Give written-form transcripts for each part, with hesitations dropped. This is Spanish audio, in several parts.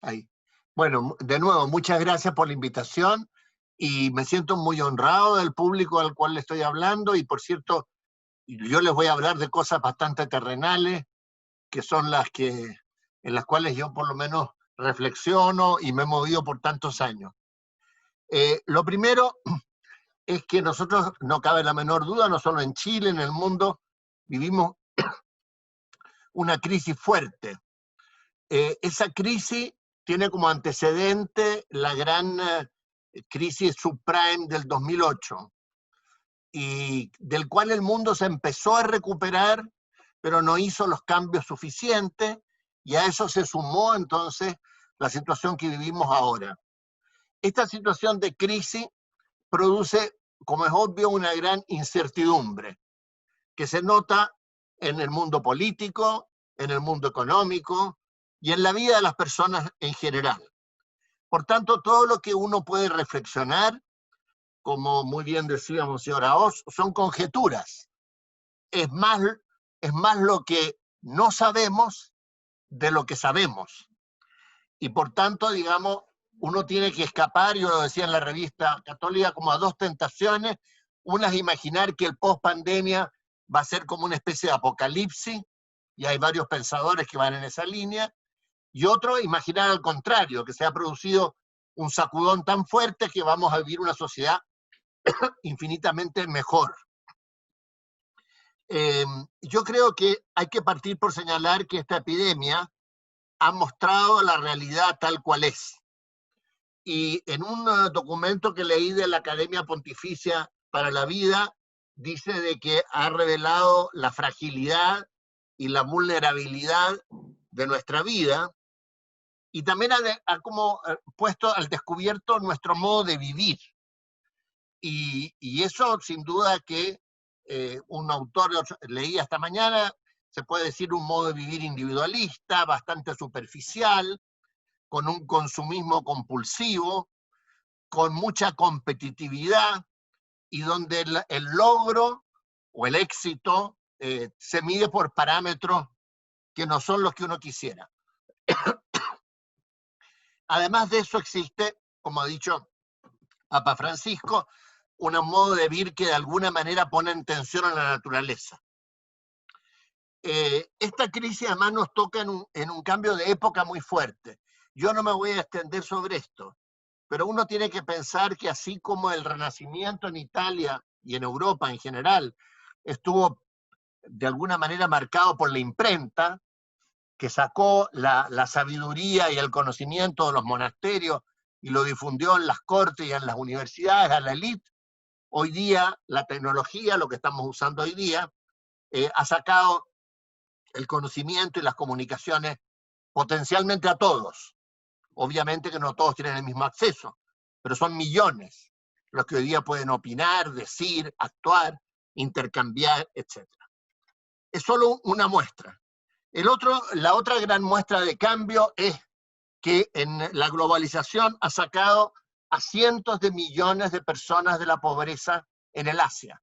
Ahí. Bueno, de nuevo, muchas gracias por la invitación y me siento muy honrado del público al cual le estoy hablando y, por cierto, yo les voy a hablar de cosas bastante terrenales, que son en las cuales yo por lo menos reflexiono y me he movido por tantos años. Lo primero es que nosotros, no cabe la menor duda, no solo en Chile, en el mundo, vivimos una crisis fuerte. Esa crisis tiene como antecedente la gran crisis subprime del 2008, y del cual el mundo se empezó a recuperar, pero no hizo los cambios suficientes, y a eso se sumó entonces la situación que vivimos ahora. Esta situación de crisis produce, como es obvio, una gran incertidumbre que se nota en el mundo político, en el mundo económico y en la vida de las personas en general. Por tanto, todo lo que uno puede reflexionar, como muy bien decía Monseñor Aoz, son conjeturas. Es más lo que no sabemos de lo que sabemos. Y por tanto, digamos, uno tiene que escapar, yo lo decía en la revista Católica, como a dos tentaciones. Una es imaginar que el post-pandemia va a ser como una especie de apocalipsis, y hay varios pensadores que van en esa línea, y otro, imaginar al contrario, que se ha producido un sacudón tan fuerte que vamos a vivir una sociedad infinitamente mejor. Yo creo que hay que partir por señalar que esta epidemia ha mostrado la realidad tal cual es. Y en un documento que leí de la Academia Pontificia para la Vida, dice de que ha revelado la fragilidad y la vulnerabilidad de nuestra vida, y también ha como puesto al descubierto nuestro modo de vivir. Y eso sin duda que un autor, leí esta mañana, se puede decir un modo de vivir individualista, bastante superficial, con un consumismo compulsivo, con mucha competitividad, y donde el logro o el éxito se mide por parámetros que no son los que uno quisiera. Además de eso existe, como ha dicho Papa Francisco, un modo de vivir que de alguna manera pone en tensión a la naturaleza. Esta crisis además nos toca en un cambio de época muy fuerte. Yo no me voy a extender sobre esto, pero uno tiene que pensar que así como el Renacimiento en Italia y en Europa en general estuvo de alguna manera marcado por la imprenta, que sacó la sabiduría y el conocimiento de los monasterios y lo difundió en las cortes y en las universidades, a la élite. Hoy día la tecnología, lo que estamos usando hoy día, ha sacado el conocimiento y las comunicaciones potencialmente a todos. Obviamente que no todos tienen el mismo acceso, pero son millones los que hoy día pueden opinar, decir, actuar, intercambiar, etc. Es solo una muestra. La otra gran muestra de cambio es que en la globalización ha sacado a cientos de millones de personas de la pobreza en el Asia,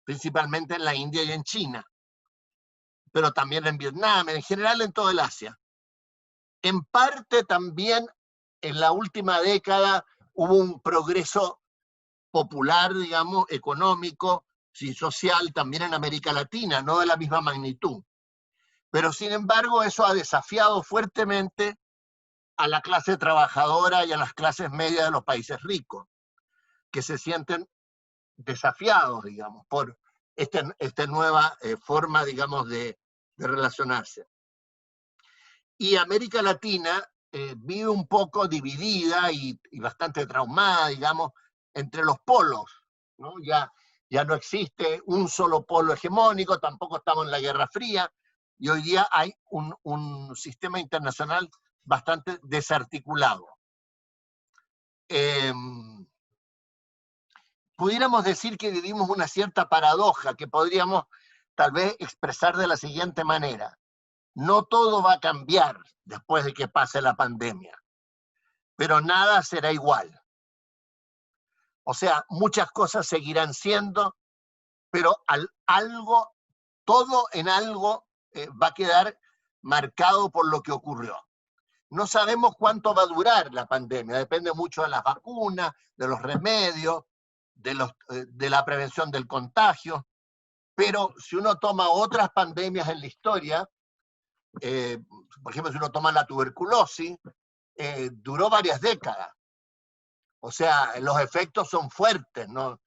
principalmente en la India y en China, pero también en Vietnam, en general en todo el Asia. En parte también en la última década hubo un progreso popular, digamos, económico y social también en América Latina, no de la misma magnitud. Pero sin embargo eso ha desafiado fuertemente a la clase trabajadora y a las clases medias de los países ricos, que se sienten desafiados, digamos, por esta nueva forma, digamos, de relacionarse. Y América Latina vive un poco dividida y bastante traumada, digamos, entre los polos, ¿no? Ya no existe un solo polo hegemónico, tampoco estamos en la Guerra Fría, y hoy día hay un sistema internacional bastante desarticulado. Pudiéramos decir que vivimos una cierta paradoja que podríamos tal vez expresar de la siguiente manera: no todo va a cambiar después de que pase la pandemia, pero nada será igual. O sea, muchas cosas seguirán siendo, pero todo en algo va a quedar marcado por lo que ocurrió. No sabemos cuánto va a durar la pandemia, depende mucho de las vacunas, de los remedios, de la prevención del contagio, pero si uno toma otras pandemias en la historia, por ejemplo, si uno toma la tuberculosis, duró varias décadas. O sea, los efectos son fuertes, ¿no?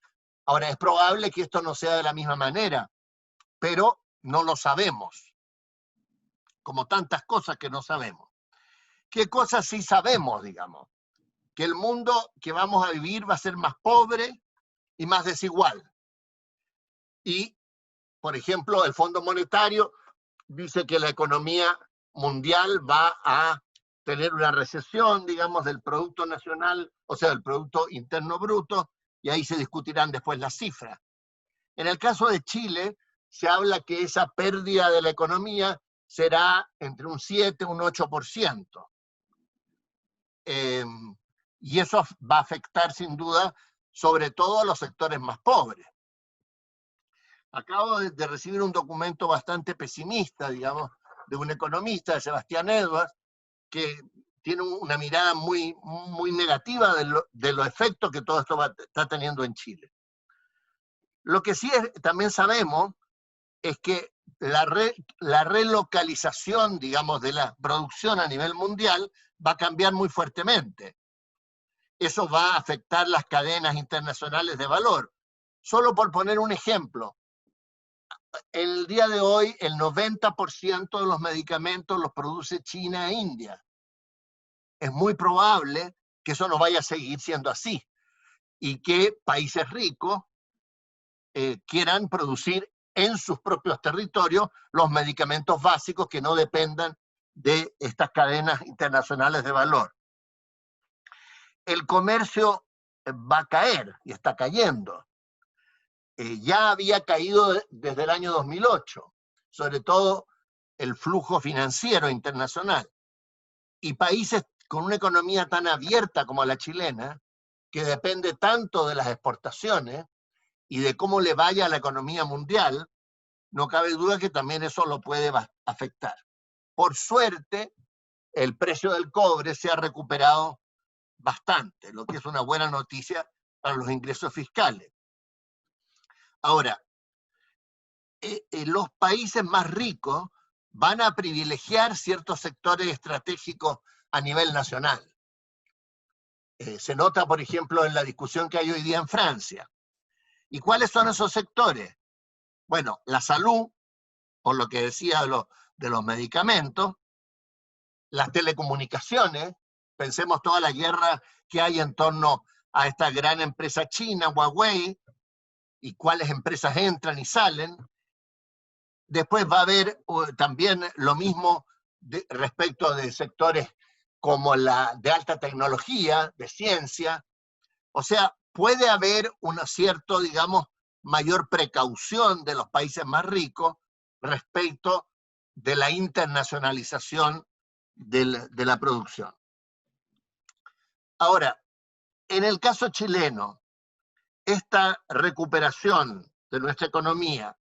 Ahora, es probable que esto no sea de la misma manera, pero no lo sabemos, como tantas cosas que no sabemos. ¿Qué cosas sí sabemos, digamos? Que el mundo que vamos a vivir va a ser más pobre y más desigual. Y, por ejemplo, el Fondo Monetario dice que la economía mundial va a tener una recesión, digamos, del Producto Nacional, o sea, del Producto Interno Bruto, y ahí se discutirán después las cifras. En el caso de Chile, se habla que esa pérdida de la economía será entre un 7 y un 8%. Y eso va a afectar sin duda sobre todo a los sectores más pobres. Acabo de recibir un documento bastante pesimista, digamos, de un economista, de Sebastián Edwards, que tiene una mirada muy, muy negativa de los efectos que todo esto está teniendo en Chile. Lo que sí también sabemos es que la relocalización, digamos, de la producción a nivel mundial va a cambiar muy fuertemente. Eso va a afectar las cadenas internacionales de valor. Solo por poner un ejemplo, el día de hoy el 90% de los medicamentos los produce China e India. Es muy probable que eso no vaya a seguir siendo así y que países ricos quieran producir en sus propios territorios los medicamentos básicos que no dependan de estas cadenas internacionales de valor. El comercio va a caer y está cayendo. Ya había caído desde el año 2008, sobre todo el flujo financiero internacional. Y países con una economía tan abierta como la chilena, que depende tanto de las exportaciones y de cómo le vaya a la economía mundial, no cabe duda que también eso lo puede afectar. Por suerte, el precio del cobre se ha recuperado bastante, lo que es una buena noticia para los ingresos fiscales. Ahora, los países más ricos van a privilegiar ciertos sectores estratégicos a nivel nacional. Se nota, por ejemplo, en la discusión que hay hoy día en Francia. ¿Y cuáles son esos sectores? Bueno, la salud, por lo que decía de los medicamentos, las telecomunicaciones, pensemos toda la guerra que hay en torno a esta gran empresa china, Huawei, y cuáles empresas entran y salen. Después va a haber también lo mismo respecto de sectores como la de alta tecnología, de ciencia. O sea, puede haber una cierta, digamos, mayor precaución de los países más ricos respecto de la internacionalización de la producción. Ahora, en el caso chileno, esta recuperación de nuestra economía,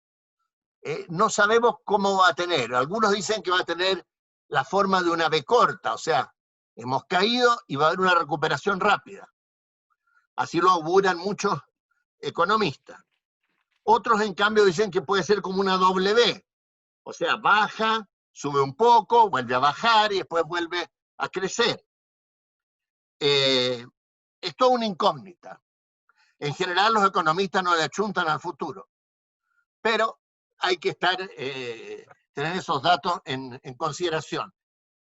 no sabemos cómo va a tener. Algunos dicen que va a tener la forma de una V corta, o sea, hemos caído y va a haber una recuperación rápida. Así lo auguran muchos economistas. Otros, en cambio, dicen que puede ser como una W, o sea, baja, sube un poco, vuelve a bajar y después vuelve a crecer. Es toda una incógnita. En general, los economistas no le achuntan al futuro, pero hay que tener esos datos en consideración.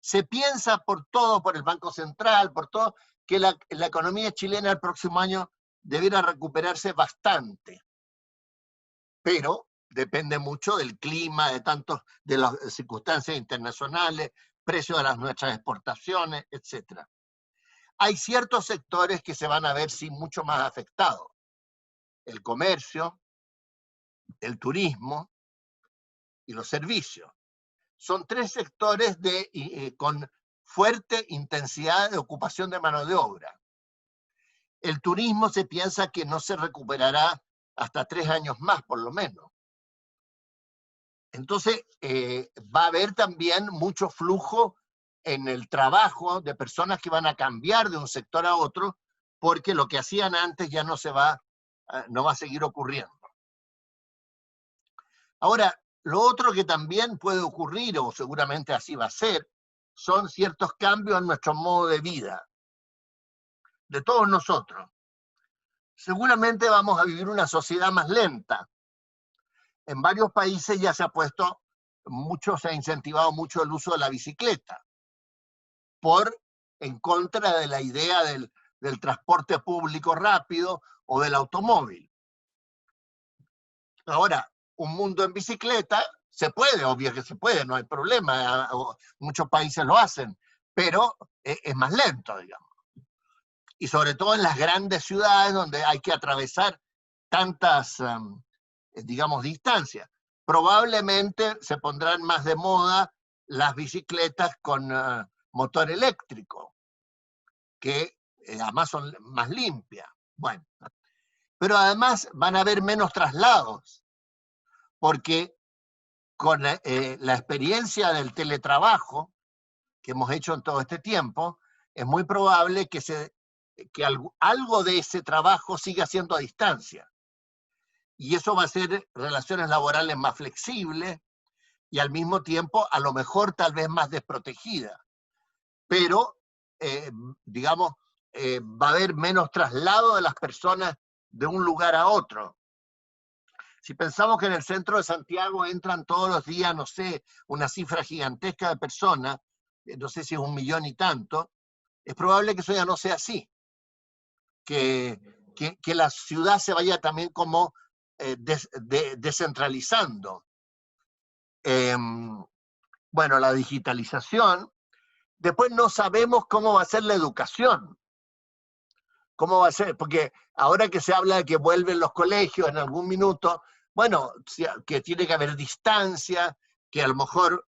Se piensa por el Banco Central, por todo, que la economía chilena el próximo año debiera recuperarse bastante, pero depende mucho del clima, de las circunstancias internacionales, precios de nuestras exportaciones, etc. Hay ciertos sectores que se van a ver sí mucho más afectados. El comercio, el turismo y los servicios. Son tres sectores con fuerte intensidad de ocupación de mano de obra. El turismo se piensa que no se recuperará hasta 3 años más, por lo menos. Entonces, va a haber también mucho flujo en el trabajo de personas que van a cambiar de un sector a otro, porque lo que hacían antes ya no va a seguir ocurriendo. Ahora, lo otro que también puede ocurrir, o seguramente así va a ser, son ciertos cambios en nuestro modo de vida, de todos nosotros. Seguramente vamos a vivir una sociedad más lenta. En varios países ya se ha se ha incentivado mucho el uso de la bicicleta, en contra de la idea del transporte público rápido o del automóvil. Ahora, un mundo en bicicleta se puede, obvio que se puede, no hay problema, muchos países lo hacen, pero es más lento, digamos. Y sobre todo en las grandes ciudades donde hay que atravesar tantas, digamos, distancias. Probablemente se pondrán más de moda las bicicletas con motor eléctrico, que además son más limpias. Bueno, pero además van a haber menos traslados, porque con la experiencia del teletrabajo que hemos hecho en todo este tiempo, es muy probable que algo de ese trabajo siga siendo a distancia. Y eso va a ser relaciones laborales más flexibles y al mismo tiempo, a lo mejor, tal vez más desprotegidas. Pero, digamos, va a haber menos traslado de las personas de un lugar a otro. Si pensamos que en el centro de Santiago entran todos los días, no sé, una cifra gigantesca de personas, no sé si es 1 millón y tanto, es probable que eso ya no sea así. Que la ciudad se vaya también como descentralizando. Bueno, la digitalización. Después no sabemos cómo va a ser la educación. ¿Cómo va a ser? Porque ahora que se habla de que vuelven los colegios en algún minuto, bueno, que tiene que haber distancia, que a lo mejor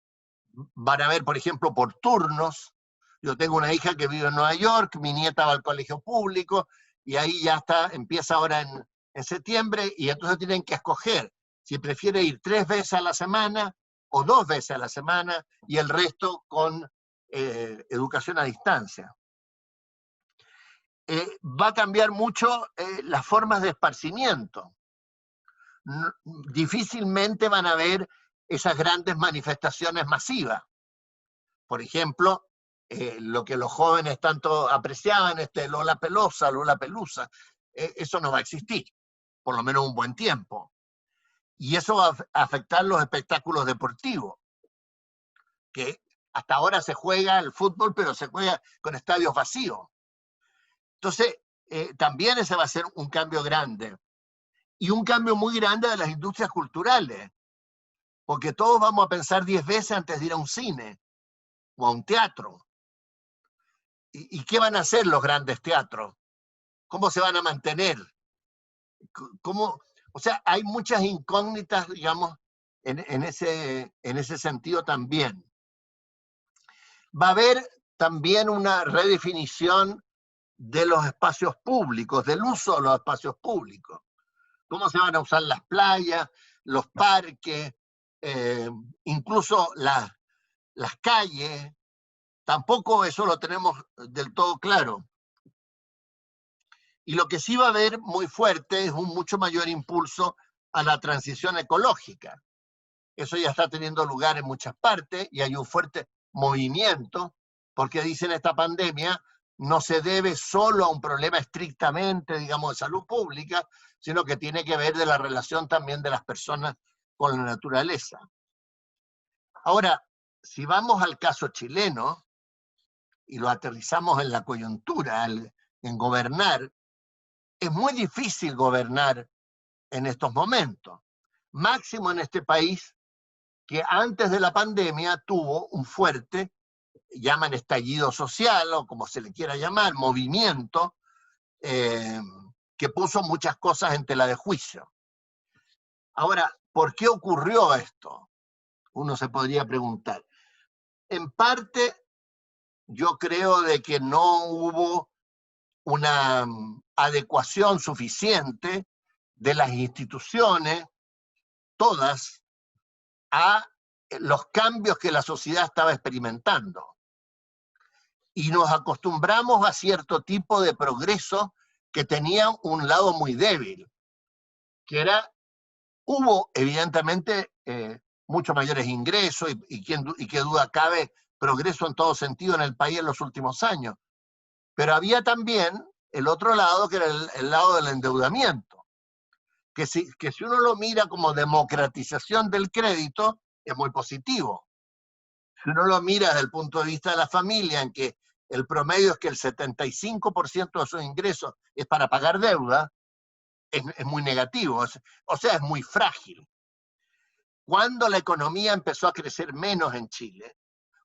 van a haber, por ejemplo, por turnos. Yo tengo una hija que vive en Nueva York, mi nieta va al colegio público, y ahí ya empieza ahora en septiembre, y entonces tienen que escoger si prefiere ir 3 veces a la semana o 2 veces a la semana, y el resto con educación a distancia. Va a cambiar mucho las formas de esparcimiento. Difícilmente van a haber esas grandes manifestaciones masivas. Por ejemplo, lo que los jóvenes tanto apreciaban, Lollapalooza, eso no va a existir, por lo menos un buen tiempo. Y eso va a afectar los espectáculos deportivos, que hasta ahora se juega el fútbol, pero se juega con estadios vacíos. Entonces, también ese va a ser un cambio grande. Y un cambio muy grande de las industrias culturales, porque todos vamos a pensar 10 veces antes de ir a un cine o a un teatro. ¿Y qué van a hacer los grandes teatros? ¿Cómo se van a mantener? O sea, hay muchas incógnitas, digamos, en ese sentido también. Va a haber también una redefinición de los espacios públicos, del uso de los espacios públicos. ¿Cómo se van a usar las playas, los parques, incluso las calles? Tampoco eso lo tenemos del todo claro. Y lo que sí va a haber muy fuerte es un mucho mayor impulso a la transición ecológica. Eso ya está teniendo lugar en muchas partes y hay un fuerte movimiento, porque dicen esta pandemia no se debe solo a un problema estrictamente, digamos, de salud pública, sino que tiene que ver de la relación también de las personas con la naturaleza. Ahora, si vamos al caso chileno y lo aterrizamos en la coyuntura, en gobernar, es muy difícil gobernar en estos momentos, máximo en este país que antes de la pandemia tuvo un fuerte, llaman estallido social o como se le quiera llamar, movimiento, que puso muchas cosas en tela de juicio. Ahora, ¿por qué ocurrió esto? Uno se podría preguntar. En parte, yo creo de que no hubo una adecuación suficiente de las instituciones, todas, a los cambios que la sociedad estaba experimentando. y nos acostumbramos a cierto tipo de progreso que tenía un lado muy débil, que era, hubo evidentemente mucho mayores ingresos y qué duda cabe, progreso en todo sentido en el país en los últimos años. Pero había también el otro lado, que era el lado del endeudamiento, que si uno lo mira como democratización del crédito, es muy positivo. Si uno lo mira desde el punto de vista de la familia, en que el promedio es que el 75% de sus ingresos es para pagar deuda, es muy negativo, o sea, es muy frágil. Cuando la economía empezó a crecer menos en Chile,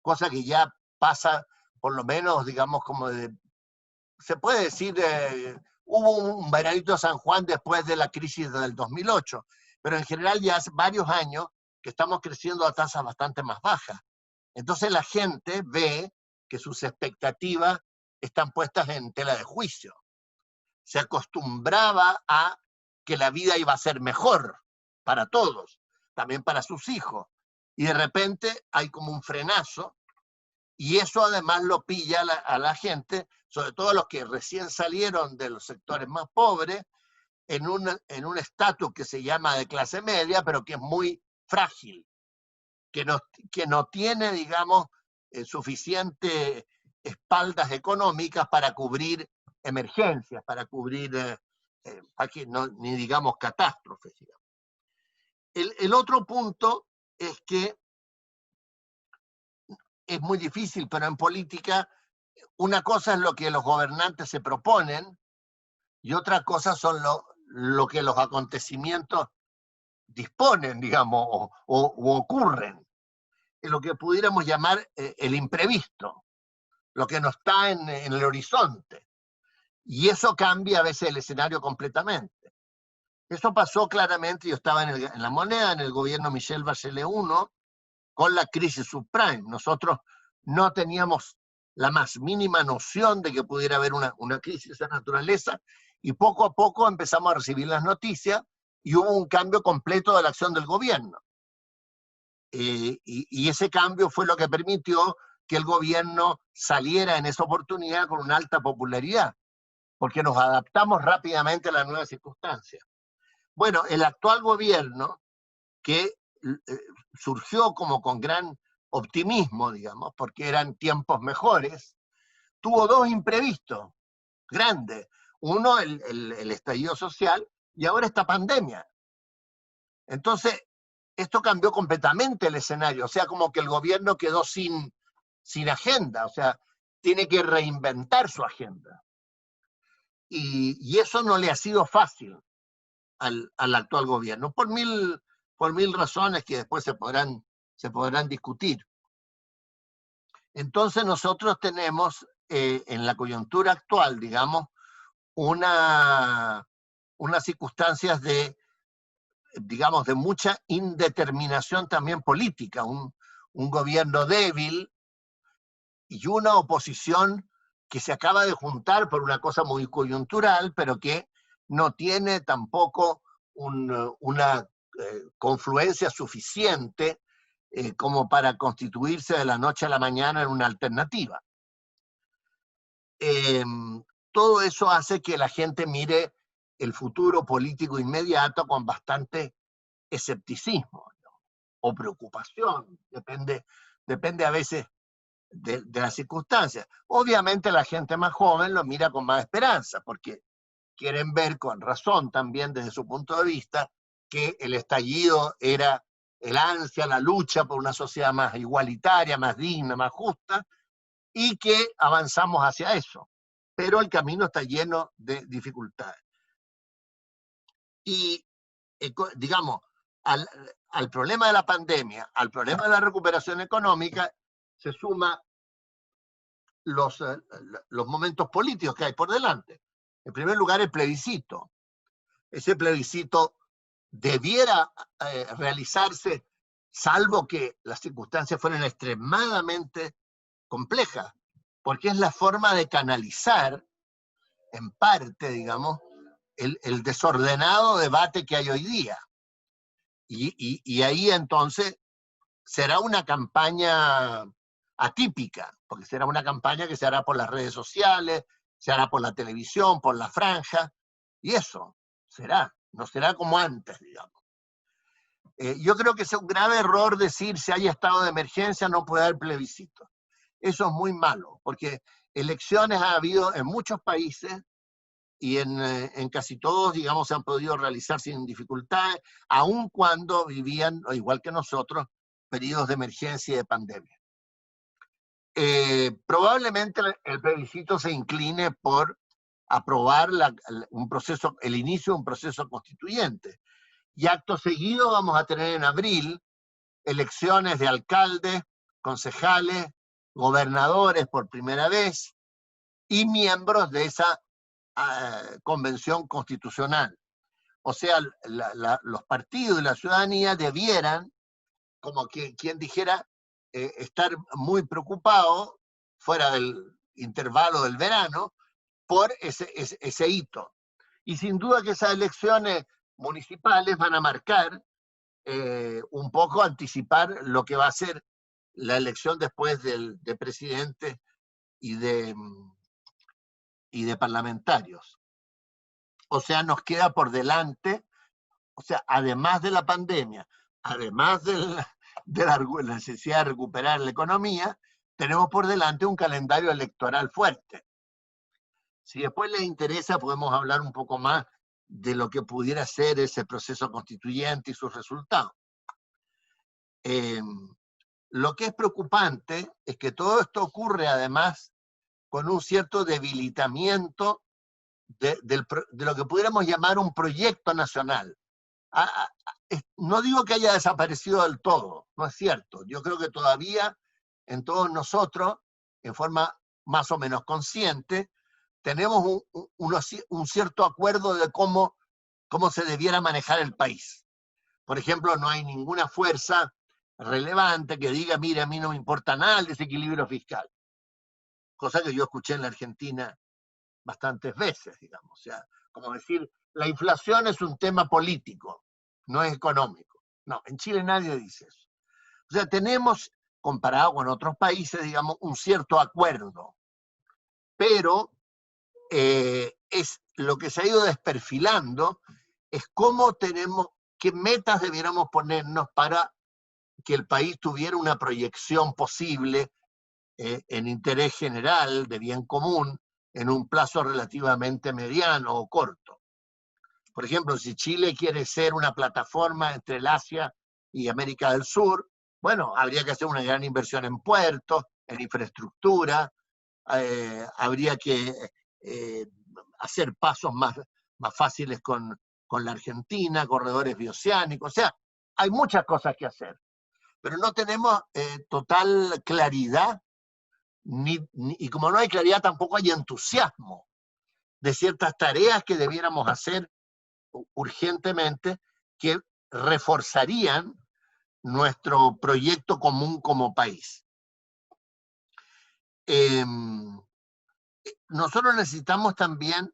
cosa que ya pasa por lo menos, digamos, como se puede decir, hubo un veranito de San Juan después de la crisis del 2008, pero en general ya hace varios años que estamos creciendo a tasas bastante más bajas. Entonces la gente ve que sus expectativas están puestas en tela de juicio. Se acostumbraba a que la vida iba a ser mejor para todos, también para sus hijos. Y de repente hay como un frenazo, y eso además lo pilla a la gente, sobre todo a los que recién salieron de los sectores más pobres, en un estatus que se llama de clase media, pero que es muy frágil, que no tiene, digamos, suficiente espaldas económicas para cubrir emergencias, para cubrir, para que no, ni digamos catástrofes. Digamos. El otro punto es que es muy difícil, pero en política una cosa es lo que los gobernantes se proponen y otra cosa son lo que los acontecimientos disponen, digamos, o ocurren. Lo que pudiéramos llamar el imprevisto, lo que no está en el horizonte. Y eso cambia a veces el escenario completamente. Eso pasó claramente, yo estaba en La Moneda, en el gobierno Michelle Bachelet I, con la crisis subprime. Nosotros no teníamos la más mínima noción de que pudiera haber una crisis de esa naturaleza, y poco a poco empezamos a recibir las noticias y hubo un cambio completo de la acción del gobierno. Y ese cambio fue lo que permitió que el gobierno saliera en esa oportunidad con una alta popularidad, porque nos adaptamos rápidamente a las nuevas circunstancias. Bueno, el actual gobierno, que surgió como con gran optimismo, digamos, porque eran tiempos mejores, tuvo dos imprevistos grandes. Uno, el estallido social, y ahora esta pandemia. Entonces, esto cambió completamente el escenario, o sea, como que el gobierno quedó sin agenda, o sea, tiene que reinventar su agenda. Y eso no le ha sido fácil al actual gobierno, por mil razones que después se podrán discutir. Entonces nosotros tenemos en la coyuntura actual, digamos, unas circunstancias digamos, de mucha indeterminación también política, un gobierno débil y una oposición que se acaba de juntar por una cosa muy coyuntural, pero que no tiene tampoco una confluencia suficiente como para constituirse de la noche a la mañana en una alternativa. Todo eso hace que la gente mire el futuro político inmediato con bastante escepticismo, ¿no? O preocupación, depende a veces de las circunstancias. Obviamente la gente más joven lo mira con más esperanza, porque quieren ver con razón también desde su punto de vista que el estallido era el ansia, la lucha por una sociedad más igualitaria, más digna, más justa, y que avanzamos hacia eso. Pero el camino está lleno de dificultades. Y, digamos, al problema de la pandemia, al problema de la recuperación económica, se suma los momentos políticos que hay por delante. En primer lugar, el plebiscito. Ese plebiscito debiera realizarse, salvo que las circunstancias fueran extremadamente complejas, porque es la forma de canalizar, en parte, digamos, el desordenado debate que hay hoy día. Y ahí entonces será una campaña atípica, porque será una campaña que se hará por las redes sociales, se hará por la televisión, por la franja, y eso será, no será como antes, digamos. Yo creo que es un grave error decir si hay estado de emergencia no puede haber plebiscito. Eso es muy malo, porque elecciones ha habido en muchos países y en casi todos, digamos, se han podido realizar sin dificultades, aun cuando vivían, igual que nosotros, periodos de emergencia y de pandemia. Probablemente el plebiscito se incline por aprobar el inicio de un proceso constituyente. Y acto seguido vamos a tener en abril elecciones de alcaldes, concejales, gobernadores por primera vez y miembros de esa convención constitucional. O sea, los partidos y la ciudadanía debieran, como quien dijera, estar muy preocupados fuera del intervalo del verano por ese hito. Y sin duda que esas elecciones municipales van a marcar un poco, anticipar lo que va a ser la elección después de presidente y de parlamentarios. O sea, nos queda por delante, o sea, además de la pandemia, además de la necesidad de recuperar la economía, tenemos por delante un calendario electoral fuerte. Si después les interesa, podemos hablar un poco más de lo que pudiera ser ese proceso constituyente y sus resultados. Lo que es preocupante es que todo esto ocurre además con un cierto debilitamiento de lo que pudiéramos llamar un proyecto nacional. No digo que haya desaparecido del todo, no es cierto. Yo creo que todavía en todos nosotros, en forma más o menos consciente, tenemos un cierto acuerdo de cómo se debiera manejar el país. Por ejemplo, no hay ninguna fuerza relevante que diga, mire, a mí no me importa nada el desequilibrio fiscal. Cosa que yo escuché en la Argentina bastantes veces, digamos. O sea, como decir, la inflación es un tema político, no es económico. No, en Chile nadie dice eso. O sea, tenemos, comparado con otros países, digamos, un cierto acuerdo. Pero es lo que se ha ido desperfilando, es cómo tenemos, qué metas debiéramos ponernos para que el país tuviera una proyección posible en interés general, de bien común, en un plazo relativamente mediano o corto. Por ejemplo, si Chile quiere ser una plataforma entre el Asia y América del Sur, bueno, habría que hacer una gran inversión en puertos, en infraestructura, habría que hacer pasos más fáciles con la Argentina, corredores bioceánicos, o sea, hay muchas cosas que hacer, pero no tenemos total claridad, y como no hay claridad tampoco hay entusiasmo de ciertas tareas que debiéramos hacer urgentemente, que reforzarían nuestro proyecto común como país. Nosotros necesitamos también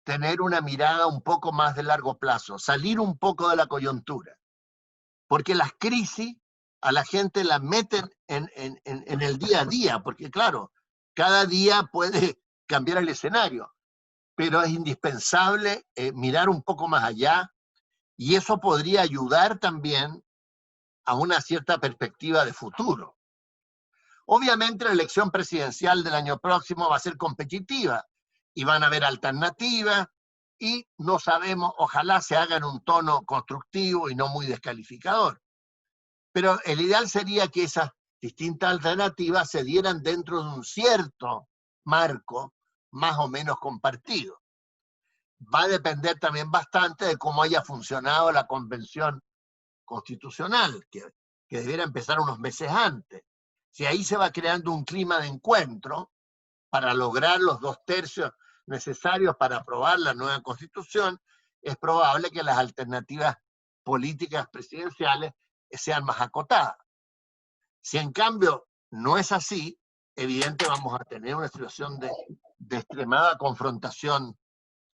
tener una mirada un poco más de largo plazo, salir un poco de la coyuntura, porque las crisis a la gente la meten en el día a día, porque claro, cada día puede cambiar el escenario, pero es indispensable mirar un poco más allá, y eso podría ayudar también a una cierta perspectiva de futuro. Obviamente la elección presidencial del año próximo va a ser competitiva y van a haber alternativas y no sabemos, ojalá se haga en un tono constructivo y no muy descalificador. Pero el ideal sería que esas distintas alternativas se dieran dentro de un cierto marco más o menos compartido. Va a depender también bastante de cómo haya funcionado la convención constitucional, que debiera empezar unos meses antes. Si ahí se va creando un clima de encuentro para lograr los 2/3 necesarios para aprobar la nueva constitución, es probable que las alternativas políticas presidenciales sean más acotadas. Si en cambio no es así, evidente vamos a tener una situación de extremada confrontación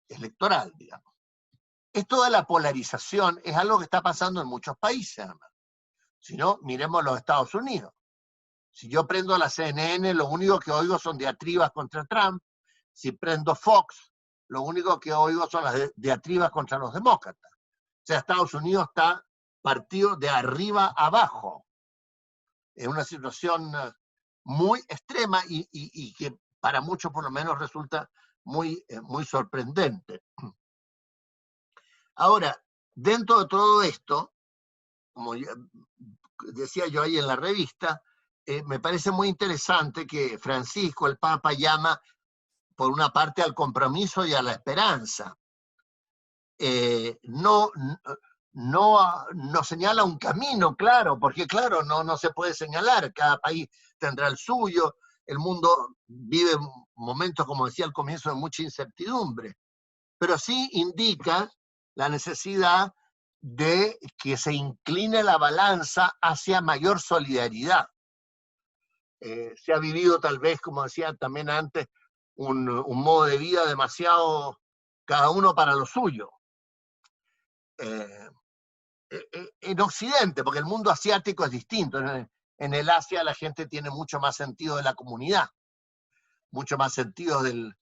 electoral, digamos. Esto de la polarización es algo que está pasando en muchos países, además. Si no, miremos los Estados Unidos. Si yo prendo la CNN, lo único que oigo son diatribas contra Trump. Si prendo Fox, lo único que oigo son las diatribas contra los demócratas. O sea, Estados Unidos está partido de arriba abajo. Es una situación muy extrema y que para muchos por lo menos resulta muy sorprendente. Ahora, dentro de todo esto, como decía yo ahí en la revista, me parece muy interesante que Francisco, el Papa, llama por una parte al compromiso y a la esperanza. No señala un camino claro, porque claro, no se puede señalar, cada país tendrá el suyo, el mundo vive momentos, como decía al comienzo, de mucha incertidumbre, pero sí indica la necesidad de que se incline la balanza hacia mayor solidaridad. Se ha vivido tal vez, como decía también antes, un modo de vida demasiado cada uno para lo suyo. En Occidente, porque el mundo asiático es distinto. En el Asia la gente tiene mucho más sentido de la comunidad, mucho más sentido del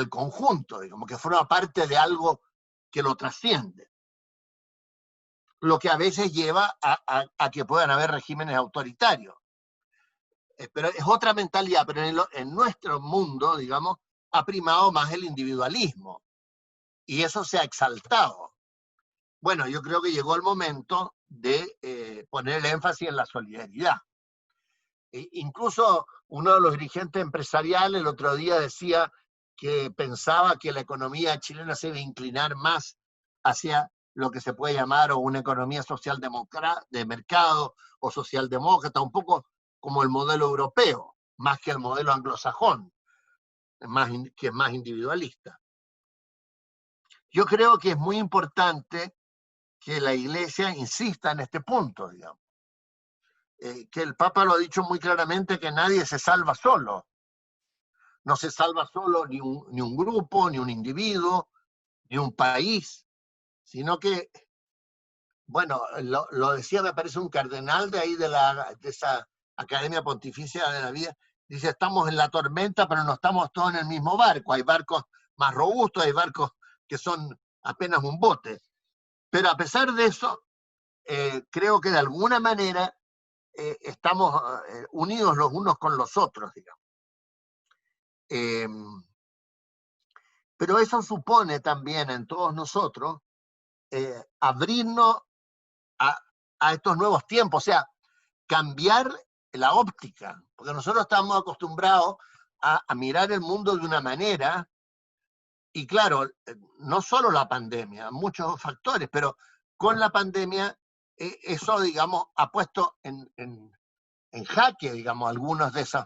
conjunto, digamos, que forma parte de algo que lo trasciende. Lo que a veces lleva a que puedan haber regímenes autoritarios. Pero es otra mentalidad, pero en nuestro mundo, digamos, ha primado más el individualismo. Y eso se ha exaltado. Bueno, yo creo que llegó el momento de poner el énfasis en la solidaridad. Incluso uno de los dirigentes empresariales el otro día decía que pensaba que la economía chilena se iba a inclinar más hacia lo que se puede llamar o una economía socialdemócrata de mercado o socialdemócrata, un poco como el modelo europeo, más que el modelo anglosajón, que es más individualista. Yo creo que es muy importante que la Iglesia insista en este punto, digamos. Que el Papa lo ha dicho muy claramente, que nadie se salva solo. No se salva solo ni un grupo, ni un individuo, ni un país, sino que, bueno, lo decía, me parece un cardenal de ahí de esa Academia Pontificia de la Vida, dice, estamos en la tormenta, pero no estamos todos en el mismo barco. Hay barcos más robustos, hay barcos que son apenas un bote. Pero a pesar de eso, creo que de alguna manera estamos unidos los unos con los otros, digamos. Pero eso supone también en todos nosotros abrirnos a estos nuevos tiempos, o sea, cambiar la óptica, porque nosotros estamos acostumbrados a mirar el mundo de una manera, y claro, no solo la pandemia, muchos factores, pero con la pandemia eso, digamos, ha puesto en jaque, digamos, algunos de esos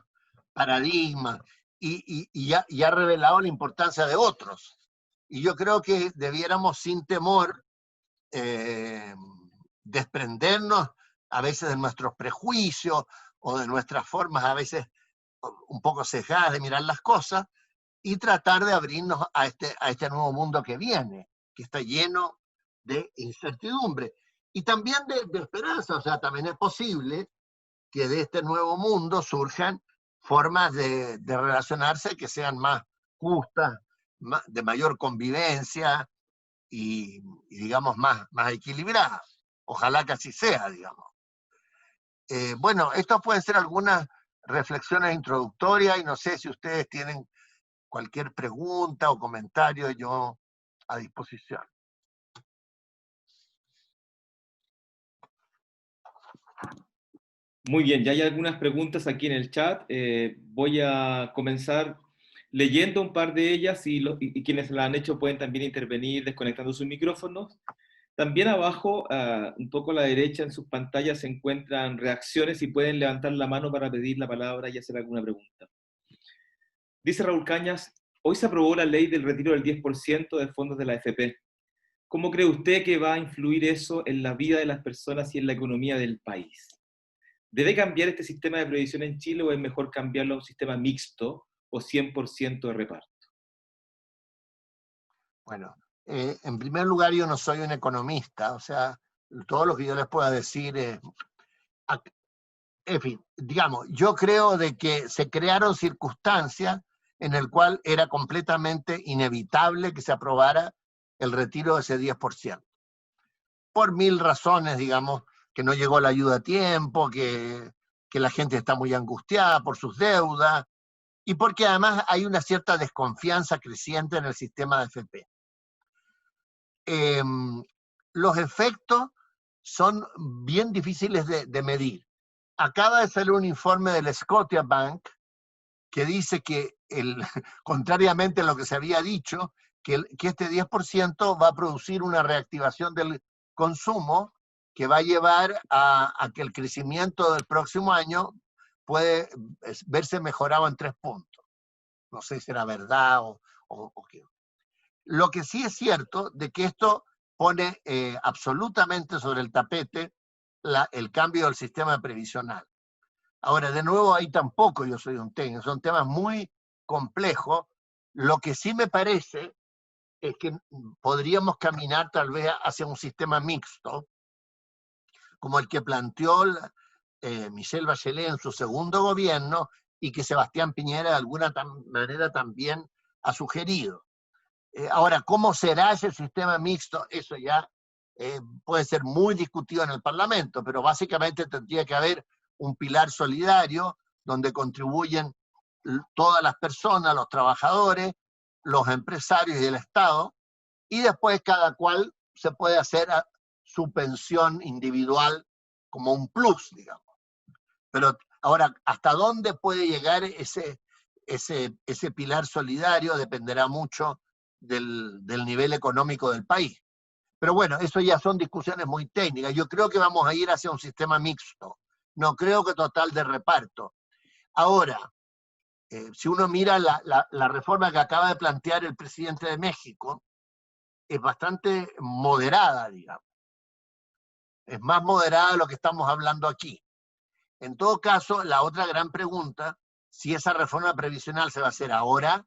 paradigmas y ha revelado la importancia de otros. Y yo creo que debiéramos, sin temor, desprendernos a veces de nuestros prejuicios o de nuestras formas a veces un poco sesgadas de mirar las cosas y tratar de abrirnos a este nuevo mundo que viene, que está lleno de incertidumbre y también de esperanza. O sea, también es posible que de este nuevo mundo surjan formas de relacionarse que sean más justas, de mayor convivencia y digamos, más equilibradas. Ojalá que así sea, digamos. Bueno, estas pueden ser algunas reflexiones introductorias y no sé si ustedes tienen cualquier pregunta o comentario, yo a disposición. Muy bien, ya hay algunas preguntas aquí en el chat. Voy a comenzar leyendo un par de ellas y quienes la han hecho pueden también intervenir desconectando sus micrófonos. También abajo, un poco a la derecha en sus pantallas, se encuentran reacciones y pueden levantar la mano para pedir la palabra y hacer alguna pregunta. Dice Raúl Cañas, hoy se aprobó la ley del retiro del 10% de fondos de la AFP. ¿Cómo cree usted que va a influir eso en la vida de las personas y en la economía del país? ¿Debe cambiar este sistema de previsión en Chile o es mejor cambiarlo a un sistema mixto o 100% de reparto? Bueno, en primer lugar, yo no soy un economista, o sea, todo lo que yo les pueda decir En fin, digamos, yo creo de que se crearon circunstancias en el cual era completamente inevitable que se aprobara el retiro de ese 10%. Por mil razones, digamos, que no llegó la ayuda a tiempo, que la gente está muy angustiada por sus deudas, y porque además hay una cierta desconfianza creciente en el sistema de FP. Los efectos son bien difíciles de medir. Acaba de salir un informe del Scotiabank que dice que, contrariamente a lo que se había dicho, que este 10% va a producir una reactivación del consumo que va a llevar a que el crecimiento del próximo año puede verse mejorado en 3 puntos. No sé si será verdad o qué. Lo que sí es cierto de que esto pone absolutamente sobre el tapete el cambio del sistema previsional. Ahora, de nuevo, ahí tampoco yo soy un técnico, son temas muy complejos. Lo que sí me parece es que podríamos caminar tal vez hacia un sistema mixto, como el que planteó Michelle Bachelet en su segundo gobierno y que Sebastián Piñera de alguna manera también ha sugerido. Ahora, ¿cómo será ese sistema mixto? Eso ya puede ser muy discutido en el Parlamento, pero básicamente tendría que haber un pilar solidario donde contribuyen todas las personas, los trabajadores, los empresarios y el Estado, y después cada cual se puede hacer su pensión individual como un plus, digamos. Pero ahora, ¿hasta dónde puede llegar ese pilar solidario? Dependerá mucho del nivel económico del país. Pero bueno, eso ya son discusiones muy técnicas. Yo creo que vamos a ir hacia un sistema mixto. No creo que total de reparto. Ahora, si uno mira la reforma que acaba de plantear el presidente de México, es bastante moderada, digamos. Es más moderada de lo que estamos hablando aquí. En todo caso, la otra gran pregunta, si esa reforma previsional se va a hacer ahora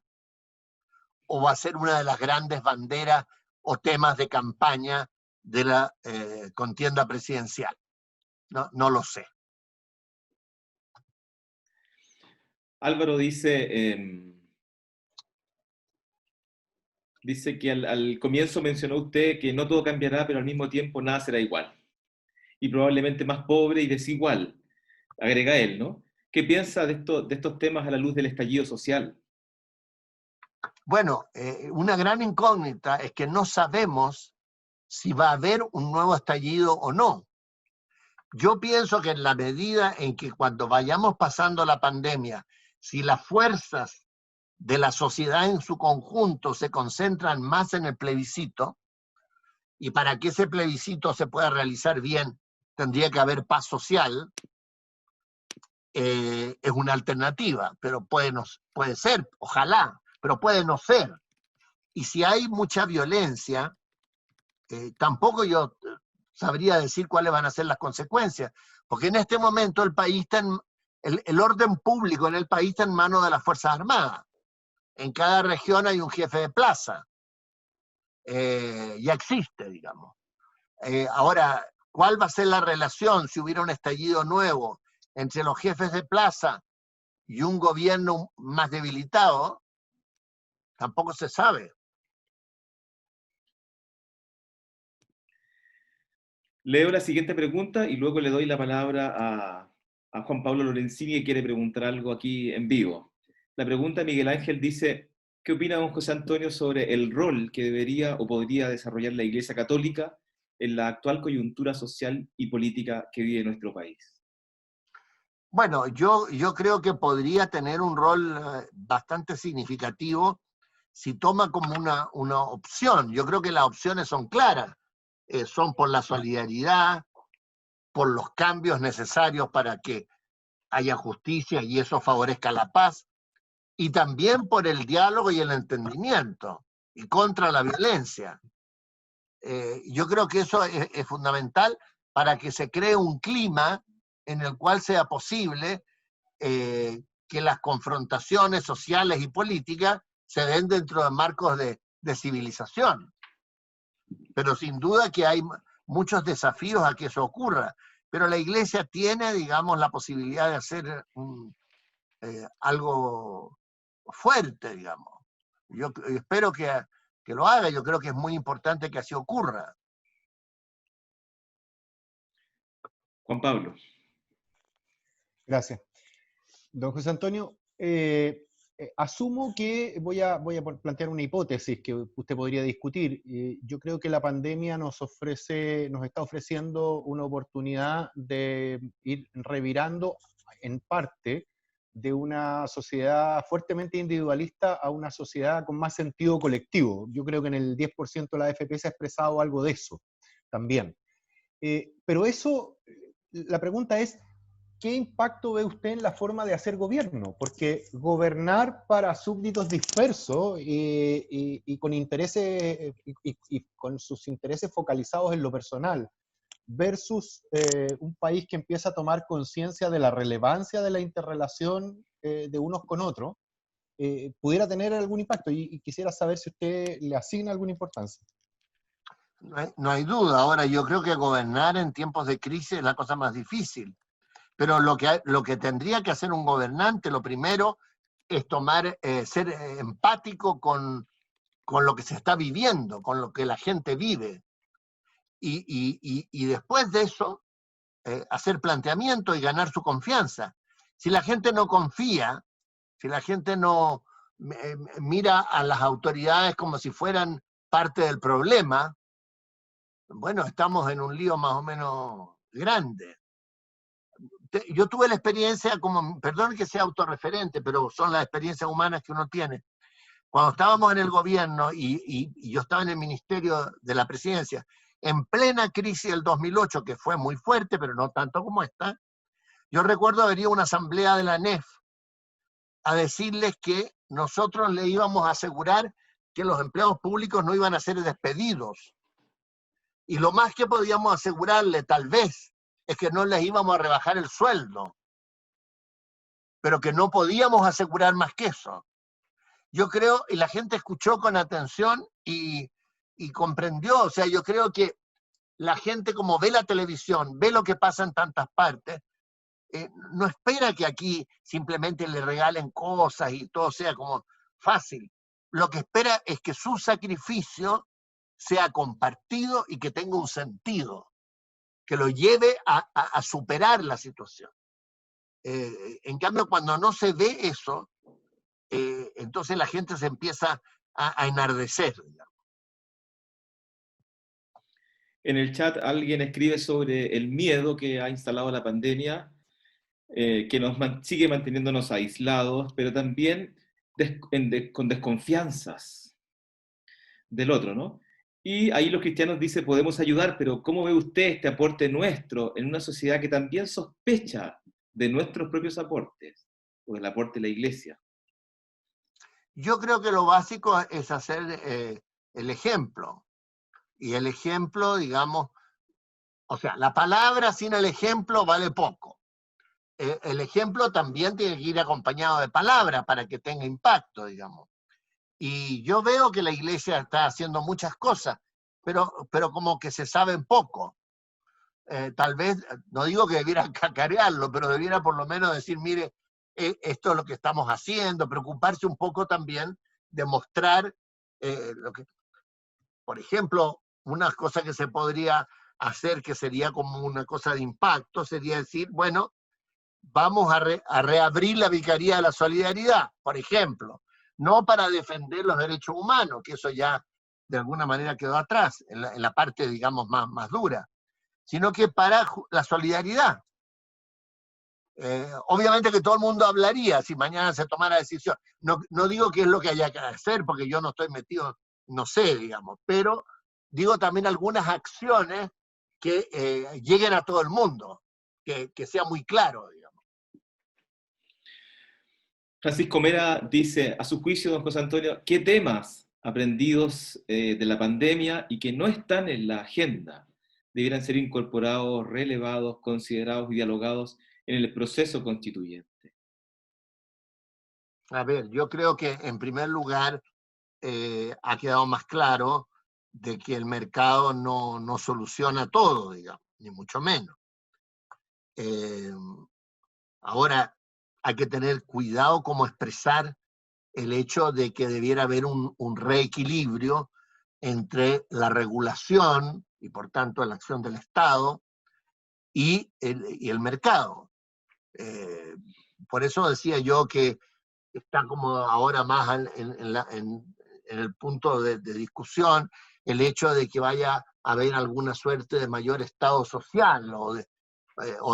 o va a ser una de las grandes banderas o temas de campaña de la contienda presidencial. No lo sé. Álvaro dice, dice que al comienzo mencionó usted que no todo cambiará, pero al mismo tiempo nada será igual. Y probablemente más pobre y desigual, agrega él, ¿no? ¿Qué piensa de estos temas a la luz del estallido social? Bueno, una gran incógnita es que no sabemos si va a haber un nuevo estallido o no. Yo pienso que en la medida en que cuando vayamos pasando la pandemia, si las fuerzas de la sociedad en su conjunto se concentran más en el plebiscito, y para que ese plebiscito se pueda realizar bien, tendría que haber paz social, es una alternativa, pero puede ser, ojalá, pero puede no ser. Y si hay mucha violencia, tampoco yo sabría decir cuáles van a ser las consecuencias, porque en este momento el país está el orden público en el país está en manos de las Fuerzas Armadas. En cada región hay un jefe de plaza. Ya existe, digamos. Ahora, ¿cuál va a ser la relación si hubiera un estallido nuevo entre los jefes de plaza y un gobierno más debilitado? Tampoco se sabe. Leo la siguiente pregunta y luego le doy la palabra a Juan Pablo Lorenzini, que quiere preguntar algo aquí en vivo. La pregunta de Miguel Ángel dice, ¿qué opina don José Antonio sobre el rol que debería o podría desarrollar la Iglesia Católica en la actual coyuntura social y política que vive nuestro país? Bueno, yo creo que podría tener un rol bastante significativo si toma como una opción. Yo creo que las opciones son claras. Son por la solidaridad, por los cambios necesarios para que haya justicia y eso favorezca la paz, y también por el diálogo y el entendimiento, y contra la violencia. Yo creo que eso es fundamental para que se cree un clima en el cual sea posible que las confrontaciones sociales y políticas se den dentro de marcos de civilización. Pero sin duda que hay muchos desafíos a que eso ocurra. pero la Iglesia tiene, digamos, la posibilidad de hacer algo fuerte, digamos. Yo espero que lo haga, yo creo que es muy importante que así ocurra. Juan Pablo. Gracias. Don José Antonio, asumo que voy a plantear una hipótesis que usted podría discutir. Yo creo que la pandemia nos está ofreciendo una oportunidad de ir revirando en parte de una sociedad fuertemente individualista a una sociedad con más sentido colectivo. Yo creo que en el 10% de la AFP se ha expresado algo de eso también. Pero eso, la pregunta es, ¿qué impacto ve usted en la forma de hacer gobierno? Porque gobernar para súbditos dispersos y con intereses y con sus intereses focalizados en lo personal versus un país que empieza a tomar conciencia de la relevancia de la interrelación de unos con otros, pudiera tener algún impacto. Y quisiera saber si usted le asigna alguna importancia. No hay duda. Ahora, yo creo que gobernar en tiempos de crisis es la cosa más difícil. Pero lo que tendría que hacer un gobernante, lo primero, es ser empático con lo que se está viviendo, con lo que la gente vive. Y después de eso, hacer planteamiento y ganar su confianza. Si la gente no confía, si la gente no mira a las autoridades como si fueran parte del problema, bueno, estamos en un lío más o menos grande. Yo tuve la experiencia, perdón que sea autorreferente, pero son las experiencias humanas que uno tiene. Cuando estábamos en el gobierno y yo estaba en el Ministerio de la Presidencia, en plena crisis del 2008, que fue muy fuerte, pero no tanto como esta, yo recuerdo haber ido a una asamblea de la ANEF a decirles que nosotros le íbamos a asegurar que los empleados públicos no iban a ser despedidos. Y lo más que podíamos asegurarle, tal vez, es que no les íbamos a rebajar el sueldo, pero que no podíamos asegurar más que eso. Yo creo, y la gente escuchó con atención y comprendió, o sea, yo creo que la gente, como ve la televisión, ve lo que pasa en tantas partes, no espera que aquí simplemente le regalen cosas y todo sea como fácil. Lo que espera es que su sacrificio sea compartido y que tenga un sentido, que lo lleve a superar la situación. En cambio, cuando no se ve eso, entonces la gente se empieza a enardecer, digamos. En el chat alguien escribe sobre el miedo que ha instalado la pandemia, que sigue manteniéndonos aislados, pero también con desconfianzas del otro, ¿no? Y ahí los cristianos dicen, podemos ayudar, pero ¿cómo ve usted este aporte nuestro en una sociedad que también sospecha de nuestros propios aportes, o del aporte de la iglesia? Yo creo que lo básico es hacer el ejemplo. Y el ejemplo, digamos, o sea, la palabra sin el ejemplo vale poco. El ejemplo también tiene que ir acompañado de palabra para que tenga impacto, digamos. Y yo veo que la iglesia está haciendo muchas cosas, pero como que se saben poco. Tal vez, no digo que debiera cacarearlo, pero debiera por lo menos decir, mire, esto es lo que estamos haciendo, preocuparse un poco también de mostrar lo que, por ejemplo, una cosa que se podría hacer que sería como una cosa de impacto, sería decir, bueno, vamos a reabrir la Vicaría de la Solidaridad, por ejemplo, no para defender los derechos humanos, que eso ya de alguna manera quedó atrás, en la parte, digamos, más dura, sino que para la solidaridad. Obviamente que todo el mundo hablaría si mañana se tomara decisión. No digo que es lo que haya que hacer, porque yo no estoy metido, no sé, digamos, pero digo también algunas acciones que lleguen a todo el mundo, que sea muy claro, digamos. Francisco Mera dice, a su juicio, don José Antonio, ¿qué temas aprendidos de la pandemia y que no están en la agenda debieran ser incorporados, relevados, considerados y dialogados en el proceso constituyente? A ver, yo creo que en primer lugar ha quedado más claro de que el mercado no soluciona todo, digamos, ni mucho menos. Ahora hay que tener cuidado cómo expresar el hecho de que debiera haber un reequilibrio entre la regulación y por tanto la acción del Estado y el mercado. Por eso decía yo que está como ahora más en el punto de discusión el hecho de que vaya a haber alguna suerte de mayor Estado social o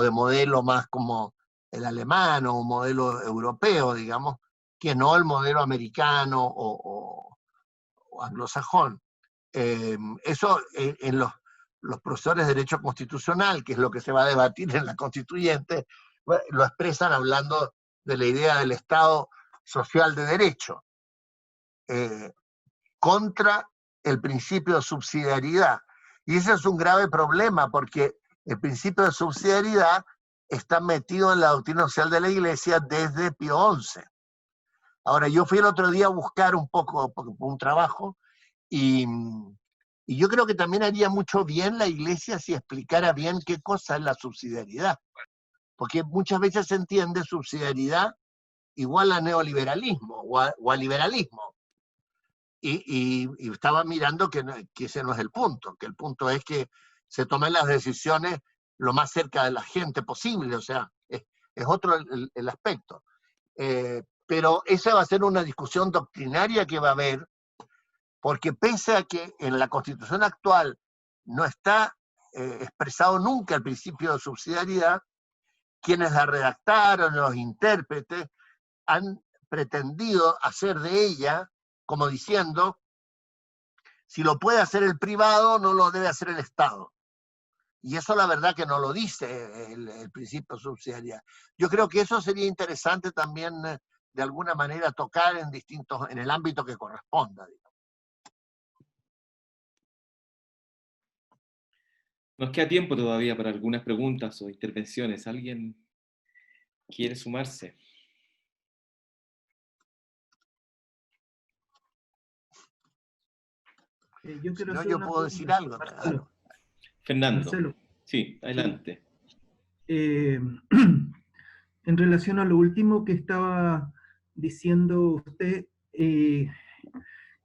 de modelo más como el alemán o un modelo europeo, digamos, que no el modelo americano o anglosajón. Eso en los profesores de Derecho Constitucional, que es lo que se va a debatir en la Constituyente, lo expresan hablando de la idea del Estado social de derecho, contra el principio de subsidiariedad. Y ese es un grave problema, porque el principio de subsidiariedad está metido en la doctrina social de la Iglesia desde Pío XI. Ahora, yo fui el otro día a buscar un poco, por un trabajo, y yo creo que también haría mucho bien la Iglesia si explicara bien qué cosa es la subsidiariedad. Porque muchas veces se entiende subsidiariedad igual a neoliberalismo o a liberalismo. Y estaba mirando que ese no es el punto, que el punto es que se tomen las decisiones lo más cerca de la gente posible, o sea, es otro el aspecto. Pero esa va a ser una discusión doctrinaria que va a haber, porque pese a que en la Constitución actual no está expresado nunca el principio de subsidiariedad, quienes la redactaron, los intérpretes, han pretendido hacer de ella como diciendo, si lo puede hacer el privado, no lo debe hacer el Estado. Y eso la verdad que no lo dice el principio de subsidiariedad. Yo creo que eso sería interesante también de alguna manera tocar en el ámbito que corresponda. Digamos. Nos queda tiempo todavía para algunas preguntas o intervenciones. ¿Alguien quiere sumarse? Yo quiero no, hacer yo una puedo pregunta. decir algo. Marcelo. Fernando. Marcelo. Sí, adelante. En relación a lo último que estaba diciendo usted,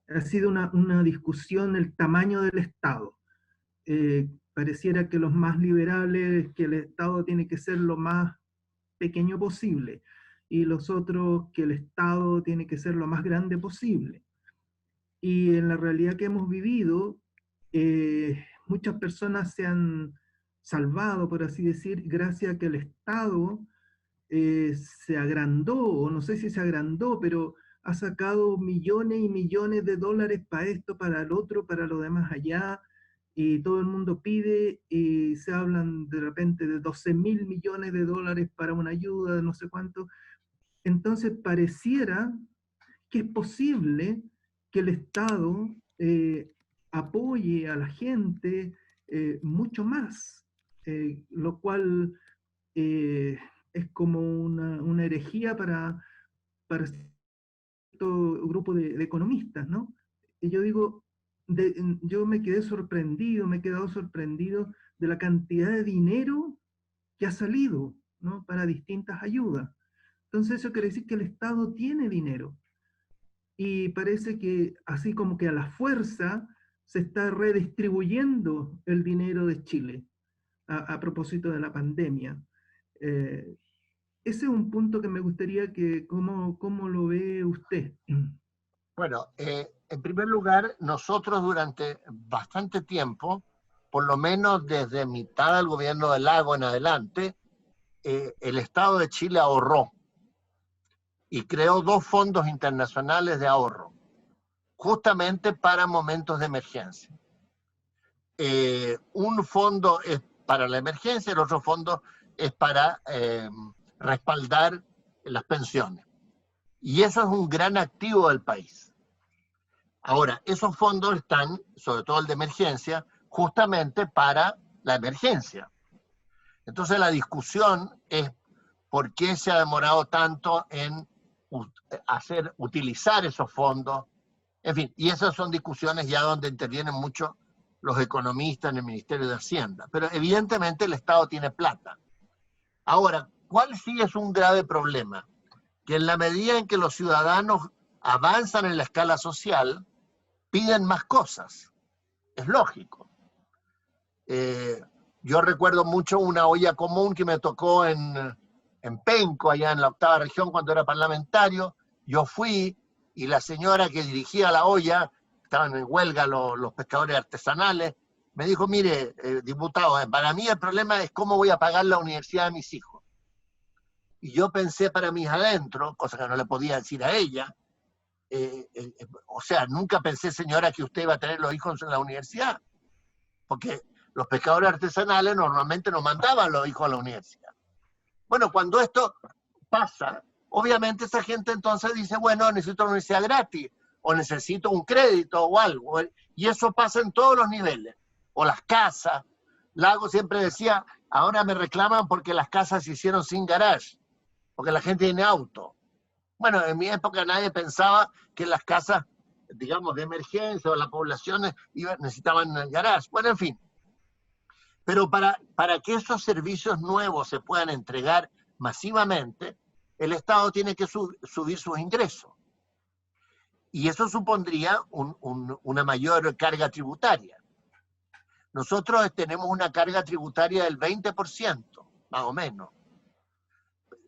ha sido una discusión el tamaño del Estado. Pareciera que los más liberales, que el Estado tiene que ser lo más pequeño posible, y los otros que el Estado tiene que ser lo más grande posible. Y en la realidad que hemos vivido, muchas personas se han salvado, por así decir, gracias a que el Estado se agrandó, o no sé si se agrandó, pero ha sacado millones y millones de dólares para esto, para el otro, para lo demás allá, y todo el mundo pide, y se hablan de repente de 12.000 millones de dólares para una ayuda, de no sé cuánto. Entonces pareciera que es posible que el Estado apoye a la gente mucho más, lo cual es como una herejía para cierto grupo de economistas, ¿no? Y yo digo, yo me quedé sorprendido, me he quedado sorprendido de la cantidad de dinero que ha salido, ¿no? Para distintas ayudas. Entonces eso quiere decir que el Estado tiene dinero. Y parece que así como que a la fuerza se está redistribuyendo el dinero de Chile a propósito de la pandemia. Ese es un punto que me gustaría que, ¿cómo lo ve usted? Bueno, en primer lugar, nosotros durante bastante tiempo, por lo menos desde mitad del gobierno del Lago en adelante, el Estado de Chile ahorró y creó 2 fondos internacionales de ahorro, justamente para momentos de emergencia. Un fondo es para la emergencia, el otro fondo es para respaldar las pensiones. Y eso es un gran activo del país. Ahora, esos fondos están, sobre todo el de emergencia, justamente para la emergencia. Entonces la discusión es por qué se ha demorado tanto en utilizar esos fondos. En fin, y esas son discusiones ya donde intervienen mucho los economistas en el Ministerio de Hacienda. Pero evidentemente el Estado tiene plata. Ahora, ¿cuál sí es un grave problema? Que en la medida en que los ciudadanos avanzan en la escala social, piden más cosas. Es lógico. Yo recuerdo mucho una olla común que me tocó en Penco, allá en la 8ª región, cuando era parlamentario. Yo fui y la señora que dirigía la olla, estaban en huelga los pescadores artesanales, me dijo, mire, diputado, para mí el problema es cómo voy a pagar la universidad de mis hijos. Y yo pensé para mis adentro, cosa que no le podía decir a ella, o sea, nunca pensé, señora, que usted iba a tener los hijos en la universidad, porque los pescadores artesanales normalmente no mandaban los hijos a la universidad. Bueno, cuando esto pasa, obviamente esa gente entonces dice, bueno, necesito una universidad gratis, o necesito un crédito o algo, y eso pasa en todos los niveles, o las casas. Lago siempre decía, ahora me reclaman porque las casas se hicieron sin garage, porque la gente tiene auto. Bueno, en mi época nadie pensaba que las casas, digamos, de emergencia o las poblaciones necesitaban garage. Bueno, en fin. Pero para que esos servicios nuevos se puedan entregar masivamente, el Estado tiene que subir sus ingresos. Y eso supondría una mayor carga tributaria. Nosotros tenemos una carga tributaria del 20%, más o menos.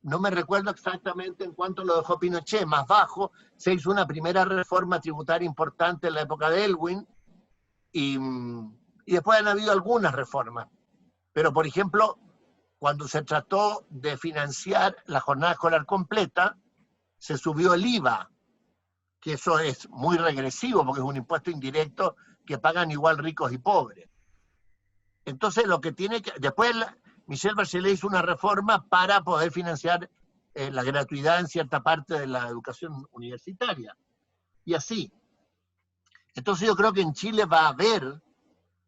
No me recuerdo exactamente en cuánto lo dejó Pinochet, más bajo. Se hizo una primera reforma tributaria importante en la época de Elwin, y después han habido algunas reformas. Pero, por ejemplo, cuando se trató de financiar la jornada escolar completa, se subió el IVA, que eso es muy regresivo porque es un impuesto indirecto que pagan igual ricos y pobres. Entonces, lo que tiene que... Después Michelle Bachelet hizo una reforma para poder financiar la gratuidad en cierta parte de la educación universitaria. Y así. Entonces yo creo que en Chile va a haber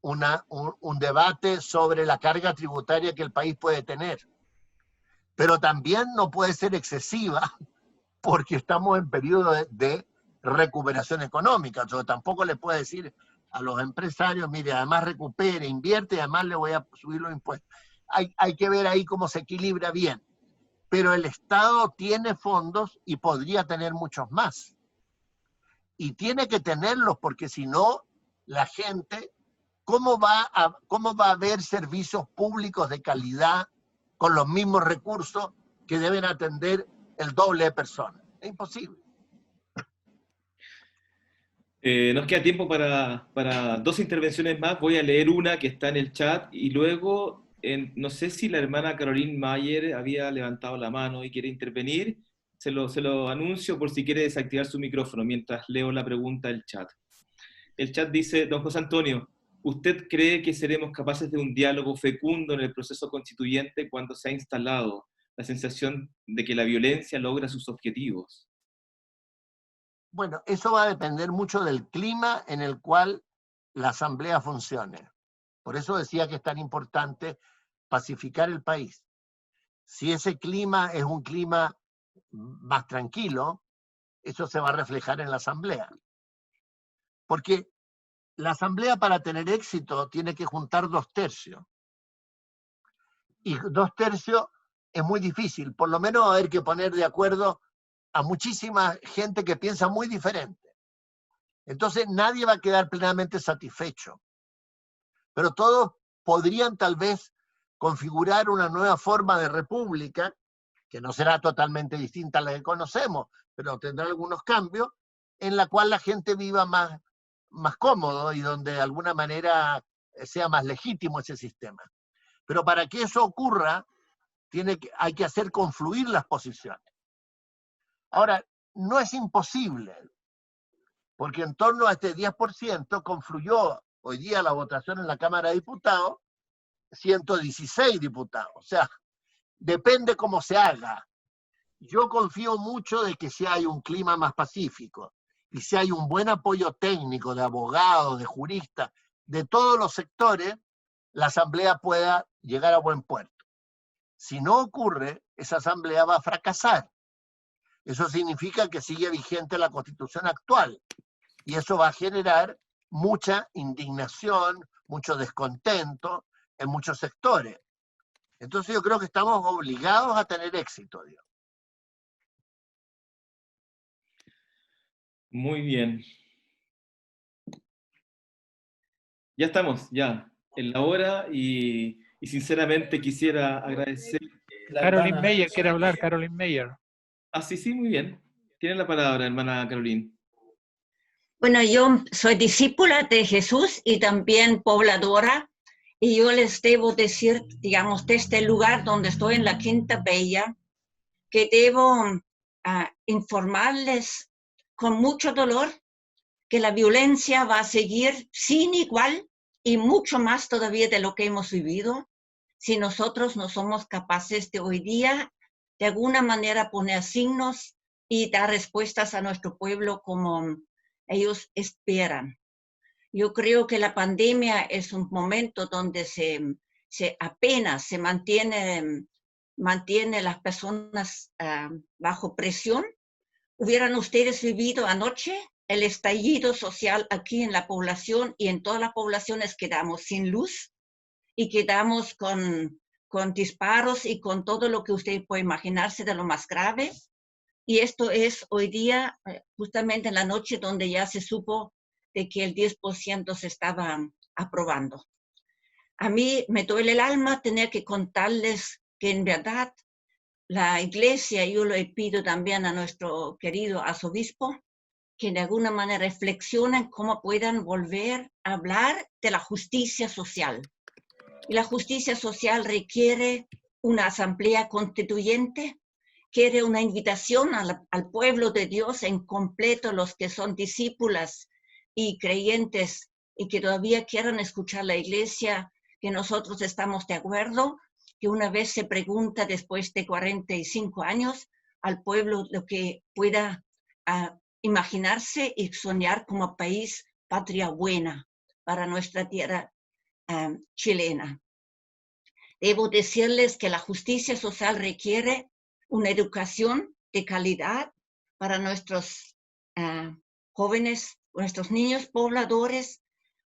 un debate sobre la carga tributaria que el país puede tener. Pero también no puede ser excesiva porque estamos en periodo de recuperación económica. Entonces tampoco le puede decir a los empresarios, mire, además recupere, invierte y además le voy a subir los impuestos. Hay que ver ahí cómo se equilibra bien. Pero el Estado tiene fondos y podría tener muchos más. Y tiene que tenerlos porque si no, la gente, ¿cómo va a haber servicios públicos de calidad con los mismos recursos que deben atender el doble de personas? Es imposible. Nos queda tiempo para 2 intervenciones más. Voy a leer una que está en el chat y luego, no sé si la hermana Caroline Mayer había levantado la mano y quiere intervenir. Se lo anuncio por si quiere desactivar su micrófono mientras leo la pregunta del chat. El chat dice, don José Antonio, ¿usted cree que seremos capaces de un diálogo fecundo en el proceso constituyente cuando se ha instalado la sensación de que la violencia logra sus objetivos? Bueno, eso va a depender mucho del clima en el cual la asamblea funcione. Por eso decía que es tan importante pacificar el país. Si ese clima es un clima más tranquilo, eso se va a reflejar en la asamblea. Porque la asamblea, para tener éxito, tiene que juntar 2/3. Y 2/3 es muy difícil. Por lo menos va a haber que poner de acuerdo a muchísima gente que piensa muy diferente. Entonces nadie va a quedar plenamente satisfecho. Pero todos podrían tal vez configurar una nueva forma de república, que no será totalmente distinta a la que conocemos, pero tendrá algunos cambios, en la cual la gente viva más cómodo y donde de alguna manera sea más legítimo ese sistema. Pero para que eso ocurra, hay que hacer confluir las posiciones. Ahora, no es imposible, porque en torno a este 10% confluyó hoy día la votación en la Cámara de Diputados, 116 diputados. O sea, depende cómo se haga. Yo confío mucho de que si hay un clima más pacífico y si hay un buen apoyo técnico de abogados, de juristas, de todos los sectores, la asamblea pueda llegar a buen puerto. Si no ocurre, esa asamblea va a fracasar. Eso significa que sigue vigente la Constitución actual y eso va a generar mucha indignación, mucho descontento en muchos sectores. Entonces yo creo que estamos obligados a tener éxito, Dios. Muy bien. Ya estamos, ya, en la hora y sinceramente quisiera agradecer. Caroline Meyer quiere hablar, Caroline Meyer. Ah, sí, sí, muy bien. Tiene la palabra, hermana Caroline. Bueno, yo soy discípula de Jesús y también pobladora, y yo les debo decir, digamos, de este lugar donde estoy en la Quinta Bella, que debo informarles con mucho dolor que la violencia va a seguir sin igual y mucho más todavía de lo que hemos vivido si nosotros no somos capaces de hoy día de alguna manera poner signos y dar respuestas a nuestro pueblo como ellos esperan. Yo creo que la pandemia es un momento donde apenas se mantiene las personas bajo presión. ¿Hubieran ustedes vivido anoche el estallido social aquí en la población y en todas las poblaciones? Quedamos sin luz y quedamos con disparos y con todo lo que usted puede imaginarse de lo más grave. Y esto es hoy día, justamente en la noche donde ya se supo de que el 10% se estaba aprobando. A mí me duele el alma tener que contarles que en verdad la iglesia, yo le pido también a nuestro querido arzobispo, que de alguna manera reflexionen cómo puedan volver a hablar de la justicia social. Y la justicia social requiere una asamblea constituyente, quiere una invitación al pueblo de Dios en completo, los que son discípulas y creyentes y que todavía quieran escuchar la iglesia, que nosotros estamos de acuerdo, que una vez se pregunta después de 45 años al pueblo lo que pueda imaginarse y soñar como país, patria buena para nuestra tierra chilena. Debo decirles que la justicia social requiere una educación de calidad para nuestros jóvenes, nuestros niños pobladores,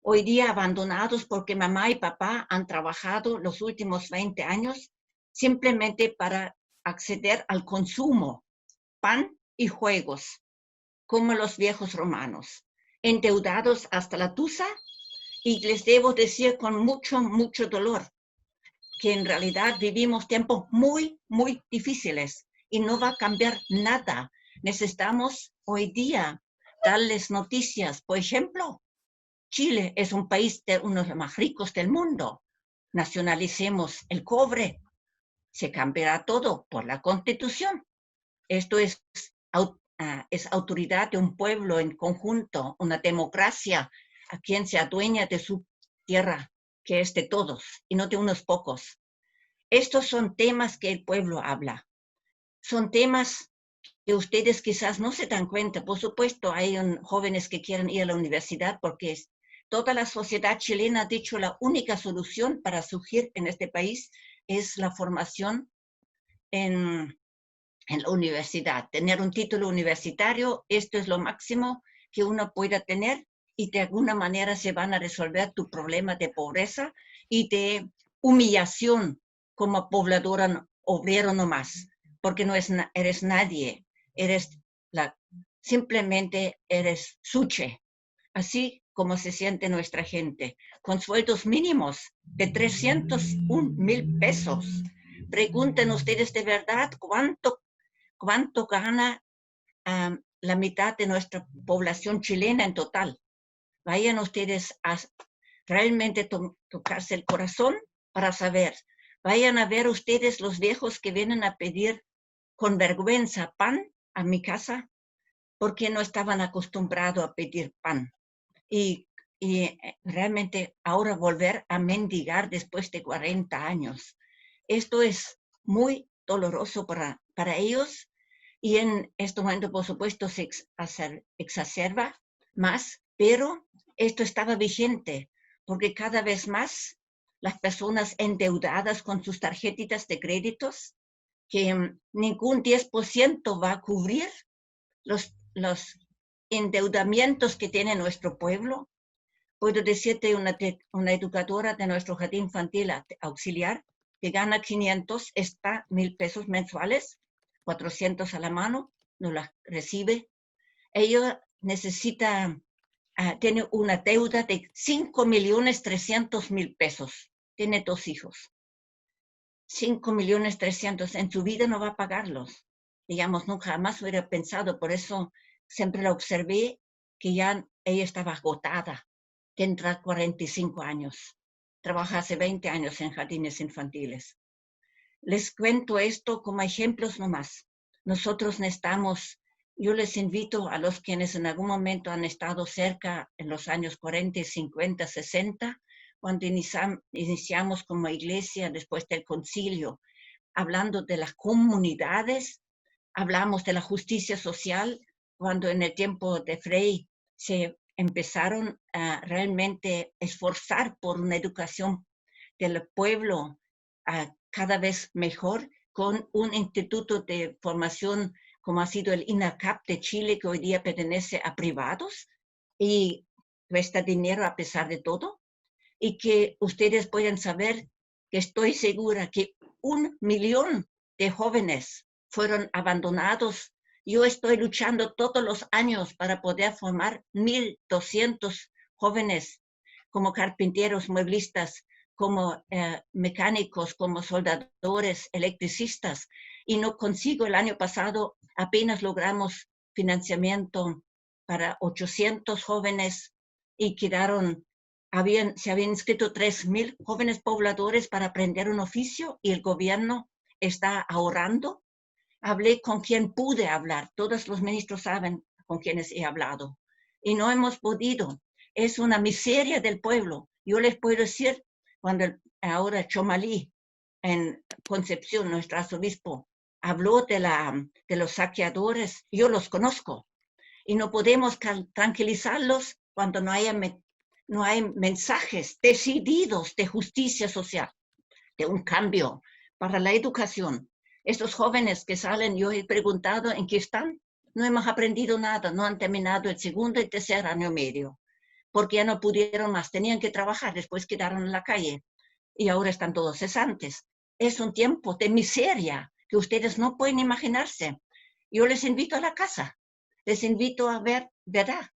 hoy día abandonados porque mamá y papá han trabajado los últimos 20 años simplemente para acceder al consumo, pan y juegos, como los viejos romanos, endeudados hasta la tusa, y les debo decir con mucho, mucho dolor que en realidad vivimos tiempos muy, muy difíciles y no va a cambiar nada. Necesitamos hoy día darles noticias. Por ejemplo, Chile es un país de uno de los más ricos del mundo. Nacionalicemos el cobre. Se cambiará todo por la Constitución. Esto es autoridad de un pueblo en conjunto, una democracia a quien se adueña de su tierra, que es de todos y no de unos pocos. Estos son temas que el pueblo habla. Son temas que ustedes quizás no se dan cuenta. Por supuesto, hay jóvenes que quieren ir a la universidad porque toda la sociedad chilena ha dicho la única solución para surgir en este país es la formación en la universidad. Tener un título universitario, esto es lo máximo que uno pueda tener y de alguna manera se van a resolver tu problema de pobreza y de humillación como pobladora obrero nomás, porque no eres nadie, simplemente eres suche, así como se siente nuestra gente, con sueldos mínimos de 301,000 pesos. Pregunten ustedes de verdad cuánto gana la mitad de nuestra población chilena en total. Vayan ustedes a realmente tocarse el corazón para saber. Vayan a ver ustedes los viejos que vienen a pedir con vergüenza pan a mi casa porque no estaban acostumbrados a pedir pan. Y realmente ahora volver a mendigar después de 40 años. Esto es muy doloroso para ellos y en este momento, por supuesto, se exacerba más, pero esto estaba vigente porque cada vez más las personas endeudadas con sus tarjetitas de créditos, que ningún 10% va a cubrir los endeudamientos que tiene nuestro pueblo. Puedo decirte una educadora de nuestro jardín infantil auxiliar que gana 500 está 1,000 pesos mensuales, 400 a la mano, no las recibe. Ella necesita, tiene una deuda de 5,300,000 pesos. Tiene 2 hijos. 5,300,000 en su vida no va a pagarlos. Digamos, nunca jamás hubiera pensado, por eso siempre la observé, que ya ella estaba agotada. Tendrá 45 años. Trabaja hace 20 años en jardines infantiles. Les cuento esto como ejemplos nomás. Nosotros necesitamos, yo les invito a los quienes en algún momento han estado cerca en los años 40, 50, 60, cuando iniciamos como iglesia después del concilio, hablando de las comunidades, hablamos de la justicia social, cuando en el tiempo de Frei se empezaron a realmente esforzar por una educación del pueblo cada vez mejor, con un instituto de formación como ha sido el INACAP de Chile, que hoy día pertenece a privados y cuesta dinero a pesar de todo, y que ustedes pueden saber que estoy segura que 1,000,000 de jóvenes fueron abandonados. Yo estoy luchando todos los años para poder formar 1,200 jóvenes como carpinteros, mueblistas, como mecánicos, como soldadores, electricistas, y no consigo. El año pasado apenas logramos financiamiento para 800 jóvenes y quedaron, se habían inscrito 3,000 jóvenes pobladores para aprender un oficio y el gobierno está ahorrando. Hablé con quien pude hablar, todos los ministros saben con quienes he hablado, y no hemos podido. Es una miseria del pueblo. Yo les puedo decir, cuando ahora Chomalí, en Concepción, nuestro arzobispo, habló de los saqueadores, yo los conozco, y no podemos tranquilizarlos cuando no hay mensajes decididos de justicia social, de un cambio para la educación. Estos jóvenes que salen, yo he preguntado en qué están, no hemos aprendido nada, no han terminado el segundo y tercer año medio, porque ya no pudieron más, tenían que trabajar, después quedaron en la calle y ahora están todos cesantes. Es un tiempo de miseria que ustedes no pueden imaginarse. Yo les invito a la casa, les invito a ver, ¿verdad?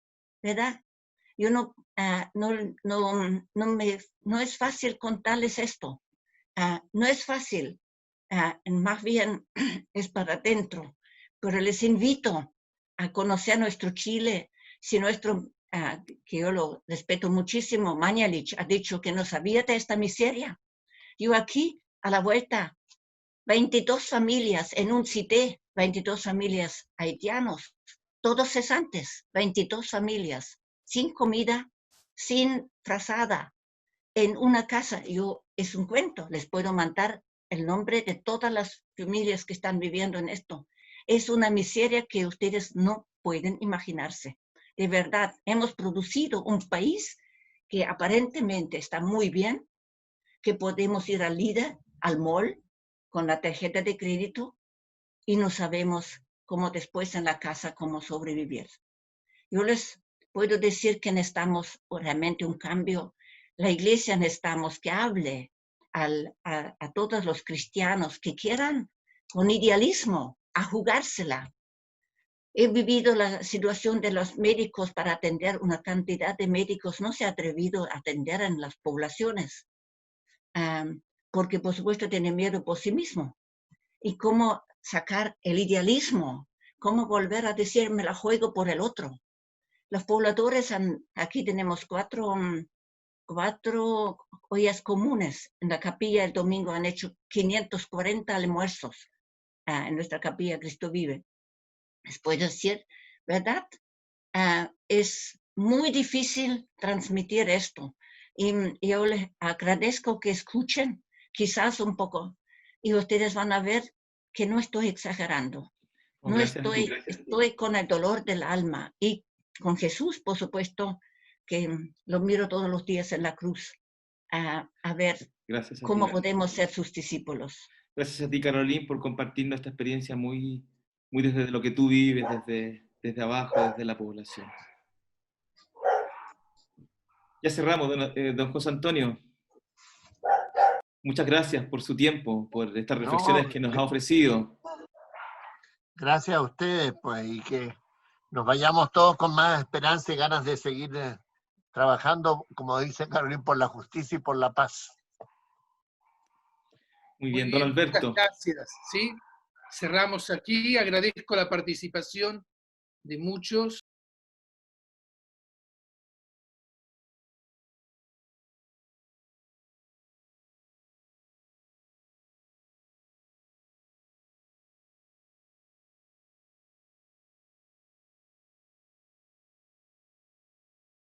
Yo no es fácil contarles esto, no es fácil, más bien es para adentro, pero les invito a conocer nuestro Chile. Si nuestro, que yo lo respeto muchísimo, Mañalich ha dicho que no sabía de esta miseria. Yo aquí, a la vuelta, 22 familias en un cité, 22 familias haitianos, todos cesantes, 22 familias, sin comida, sin frazada, en una casa. Es un cuento, les puedo mandar el nombre de todas las familias que están viviendo en esto. Es una miseria que ustedes no pueden imaginarse. De verdad, hemos producido un país que aparentemente está muy bien, que podemos ir al líder, al mall, con la tarjeta de crédito, y no sabemos cómo después en la casa, cómo sobrevivir. Yo les puedo decir que necesitamos realmente un cambio. La iglesia necesitamos que hable a todos los cristianos que quieran con idealismo a jugársela. He vivido la situación de los médicos para atender una cantidad de médicos, no se ha atrevido a atender en las poblaciones, porque por supuesto tiene miedo por sí mismo. Y cómo sacar el idealismo, cómo volver a decir me la juego por el otro. Los pobladores, aquí tenemos cuatro ollas comunes. En la capilla el domingo han hecho 540 almuerzos en nuestra capilla Cristo Vive. Les puedo decir, ¿verdad? Es muy difícil transmitir esto. Y yo les agradezco que escuchen, quizás un poco, y ustedes van a ver que no estoy exagerando. No estoy con el dolor del alma y con Jesús, por supuesto, que lo miro todos los días en la cruz, a ver cómo podemos ser sus discípulos. Gracias a ti, Carolyn, por compartir nuestra experiencia muy desde lo que tú vives, desde abajo, desde la población. Ya cerramos, don José Antonio. Muchas gracias por su tiempo, por estas No, reflexiones que nos ha ofrecido. gracias a ustedes, pues, y que nos vayamos todos con más esperanza y ganas de seguir trabajando, como dice Carolina, por la justicia y por la paz. Muy bien, don Alberto. Muchas gracias. ¿Sí? Cerramos aquí. Agradezco la participación de muchos.